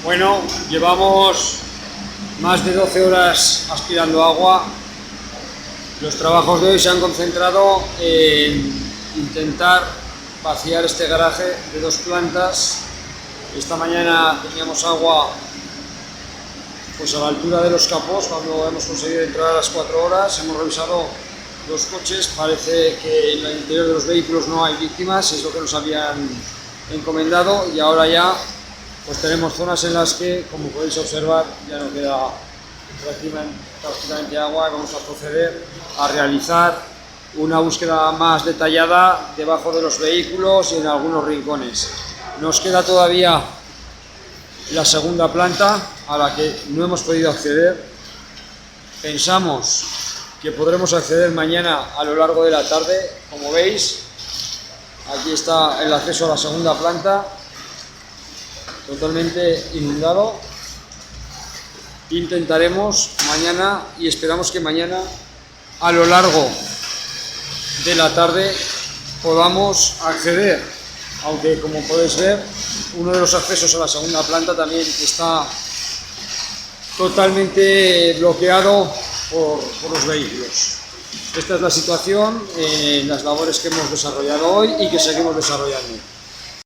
Bueno, llevamos más de 12 horas aspirando agua. Los trabajos de hoy se han concentrado en intentar vaciar este garaje de 2 plantas. Esta mañana teníamos agua pues a la altura de los capós cuando hemos conseguido entrar a las 4 horas. Hemos revisado los coches, parece que en el interior de los vehículos no hay víctimas, es lo que nos habían encomendado, y ahora ya pues tenemos zonas en las que, como podéis observar, ya no queda prácticamente agua. Vamos a proceder a realizar una búsqueda más detallada debajo de los vehículos y en algunos rincones. Nos queda todavía la segunda planta a la que no hemos podido acceder. Pensamos que podremos acceder mañana a lo largo de la tarde. Como veis, aquí está el acceso a la segunda planta, totalmente inundado. Intentaremos mañana y esperamos que mañana a lo largo de la tarde podamos acceder, aunque como podéis ver uno de los accesos a la segunda planta también está totalmente bloqueado por los vehículos. Esta es la situación en las labores que hemos desarrollado hoy y que seguimos desarrollando.